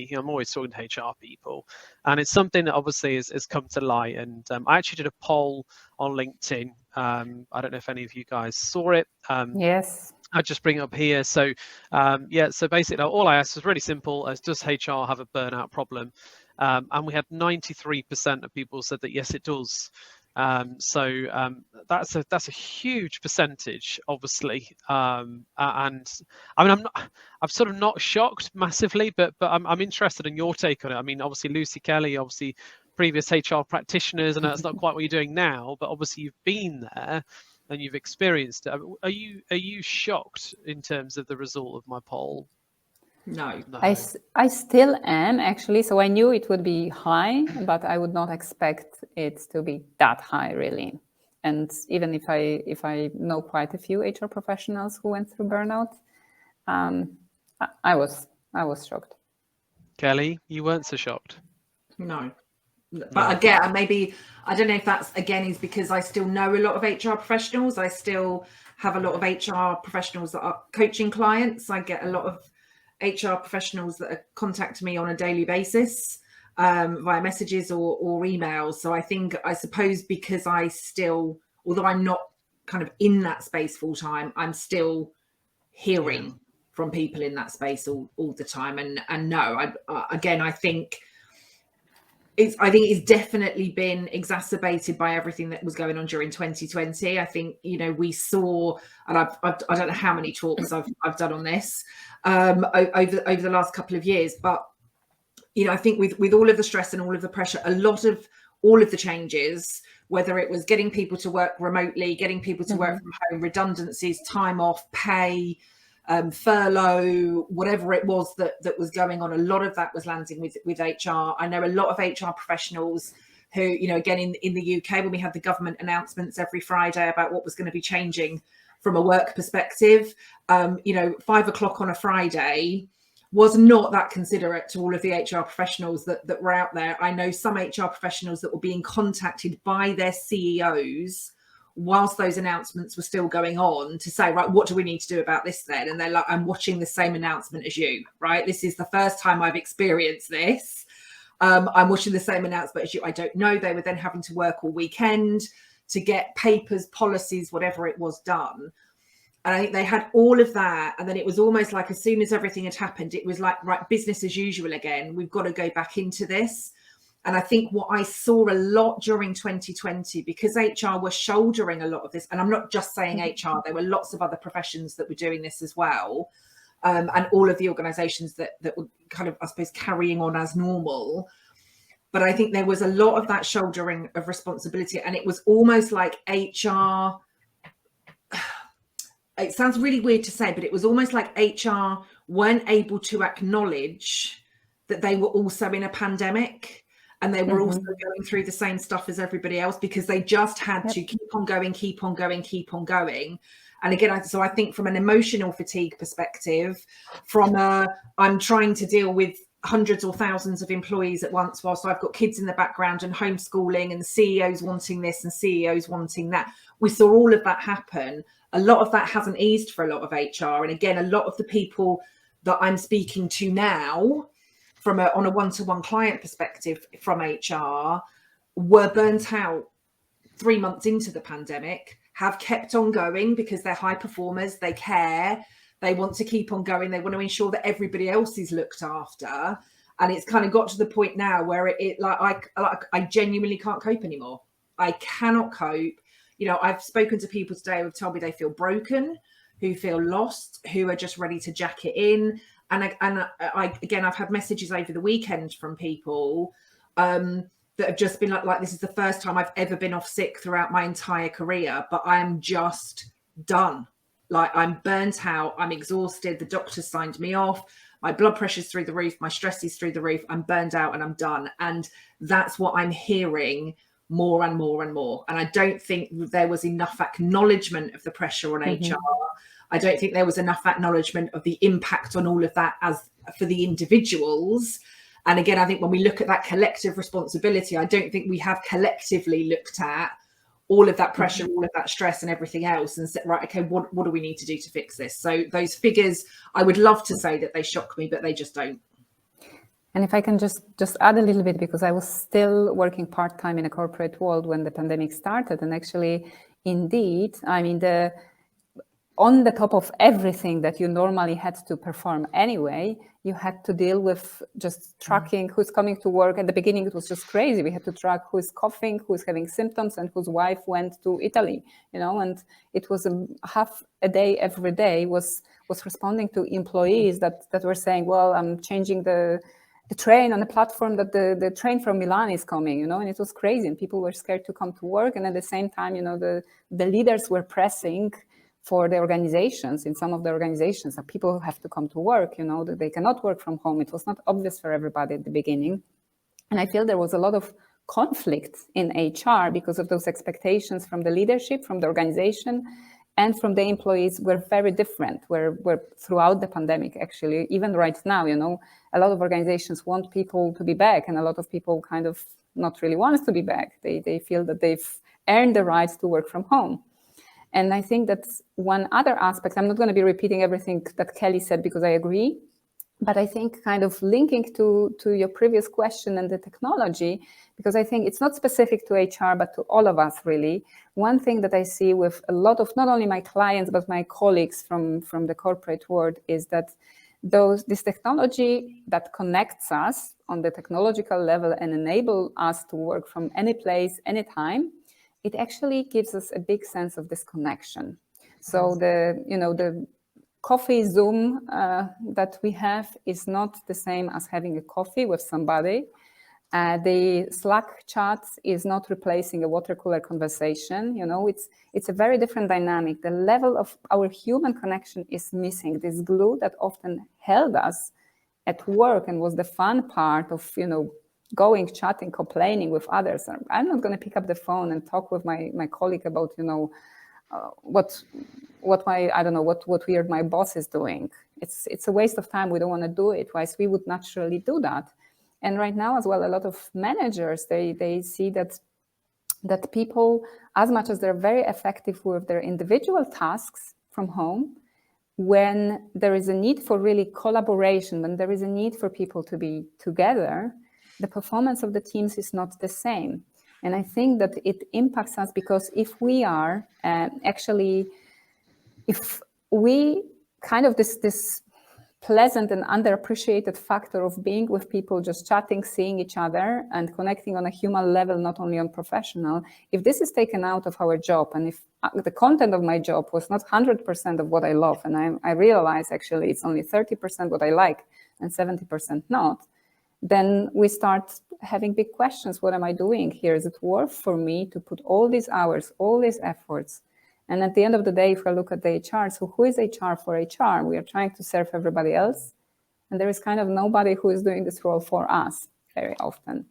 really. I'm always talking to HR people, and it's something that obviously has come to light. And I actually did a poll on LinkedIn. I don't know if any of you guys saw it. Yes. I'll just bring it up here. So so basically all I asked was really simple: as does HR have a burnout problem? And we had 93% of people said that yes, it does. That's a huge percentage, obviously. And I mean, I'm sort of not shocked massively, but I'm interested in your take on it. I mean, obviously Lucy, Kelly, obviously previous HR practitioners. I know it's not quite what you're doing now, but obviously you've been there and you've experienced it. Are you shocked in terms of the result of my poll? No. I still am, actually. So I knew it would be high, but I would not expect it to be that high, really. And even if I know quite a few HR professionals who went through burnout, I was shocked. Kelly, you weren't so shocked? No. But again, maybe, I don't know if that's, again, is because I still know a lot of HR professionals. I still have a lot of HR professionals that are coaching clients. I get a lot of HR professionals that are contacting me on a daily basis via messages or emails. So I suppose because I still, although I'm not kind of in that space full time, I'm still hearing from people in that space all the time. And no, I think it's definitely been exacerbated by everything that was going on during 2020. I think, we saw, and I don't know how many talks I've done on this over the last couple of years, but, I think with all of the stress and all of the pressure, a lot of all of the changes, whether it was getting people to work remotely, getting people to work from home, redundancies, time off, pay, furlough, whatever it was that was going on, a lot of that was landing with HR. I know a lot of HR professionals who, again, in the UK, when we had the government announcements every Friday about what was going to be changing from a work perspective, 5 o'clock on a Friday was not that considerate to all of the HR professionals that were out there. I know some HR professionals that were being contacted by their CEOs whilst those announcements were still going on to say, right, what do we need to do about this then? And they're like, I'm watching the same announcement as you, right? This is the first time I've experienced this. I'm watching the same announcement as you. I don't know. They were then having to work all weekend to get papers, policies, whatever it was done. And I think they had all of that. And then it was almost like as soon as everything had happened, it was like, right, business as usual again. We've got to go back into this. And I think what I saw a lot during 2020, because HR were shouldering a lot of this, and I'm not just saying HR, there were lots of other professions that were doing this as well. And all of the organizations that were kind of, I suppose, carrying on as normal. But I think there was a lot of that shouldering of responsibility. And it was almost like HR, it sounds really weird to say, but it was almost like HR weren't able to acknowledge that they were also in a pandemic. And they were also going through the same stuff as everybody else because they just had to keep on going. And again, so I think from an emotional fatigue perspective, I'm trying to deal with hundreds or thousands of employees at once whilst I've got kids in the background and homeschooling and CEOs wanting this and CEOs wanting that. We saw all of that happen. A lot of that hasn't eased for a lot of HR. And again, a lot of the people that I'm speaking to now, on a one-to-one client perspective from HR, were burnt out 3 months into the pandemic, have kept on going because they're high performers, they care, they want to keep on going, they want to ensure that everybody else is looked after. And it's kind of got to the point now where I genuinely can't cope anymore. I cannot cope. I've spoken to people today who've told me they feel broken, who feel lost, who are just ready to jack it in. And I've had messages over the weekend from people that have just been like, this is the first time I've ever been off sick throughout my entire career, but I am just done. Like, I'm burnt out. I'm exhausted. The doctor signed me off. My blood pressure's through the roof. My stress is through the roof. I'm burned out and I'm done. And that's what I'm hearing more and more and more. And I don't think there was enough acknowledgement of the pressure on HR. I don't think there was enough acknowledgement of the impact on all of that as for the individuals. And again, I think when we look at that collective responsibility, I don't think we have collectively looked at all of that pressure, all of that stress and everything else and said, right, okay, what do we need to do to fix this? So those figures, I would love to say that they shock me, but they just don't. And if I can just add a little bit, because I was still working part-time in a corporate world when the pandemic started. And actually, indeed, I mean, on the top of everything that you normally had to perform anyway, you had to deal with just tracking who's coming to work. At the beginning, it was just crazy. We had to track who's coughing, who's having symptoms, and whose wife went to Italy, and it was half a day every day was responding to employees that were saying, well, I'm changing the train on the platform that the train from Milan is coming, and it was crazy, and people were scared to come to work. And at the same time, the leaders were pressing for the organizations. In some of the organizations, that people have to come to work, that they cannot work from home. It was not obvious for everybody at the beginning. And I feel there was a lot of conflict in HR because of those expectations from the leadership, from the organization, and from the employees were very different, were throughout the pandemic, actually. Even right now, a lot of organizations want people to be back, and a lot of people kind of not really want to be back. They feel that they've earned the right to work from home. And I think that's one other aspect. I'm not going to be repeating everything that Kelly said because I agree, but I think kind of linking to your previous question and the technology, because I think it's not specific to HR, but to all of us really. One thing that I see with a lot of not only my clients, but my colleagues from the corporate world is that this technology that connects us on the technological level and enable us to work from any place, anytime, it actually gives us a big sense of disconnection. So the coffee Zoom that we have is not the same as having a coffee with somebody. The Slack chat is not replacing a water cooler conversation. It's a very different dynamic. The level of our human connection is missing. This glue that often held us at work and was the fun part of, going, chatting, complaining with others. I'm not going to pick up the phone and talk with my colleague about, what weird my boss is doing. It's a waste of time. We don't want to do it. Whereas we would naturally do that. And right now as well, a lot of managers, they see that people, as much as they're very effective with their individual tasks from home, when there is a need for really collaboration, when there is a need for people to be together, the performance of the teams is not the same. And I think that it impacts us because if we are if we kind of this pleasant and underappreciated factor of being with people, just chatting, seeing each other and connecting on a human level, not only on professional, if this is taken out of our job, and if the content of my job was not 100% of what I love, and I realize actually it's only 30% what I like and 70% not, then we start having big questions. What am I doing here? Is it worth for me to put all these hours, all these efforts? And at the end of the day, if I look at the HR, so who is HR for HR? We are trying to serve everybody else. And there is kind of nobody who is doing this role for us very often.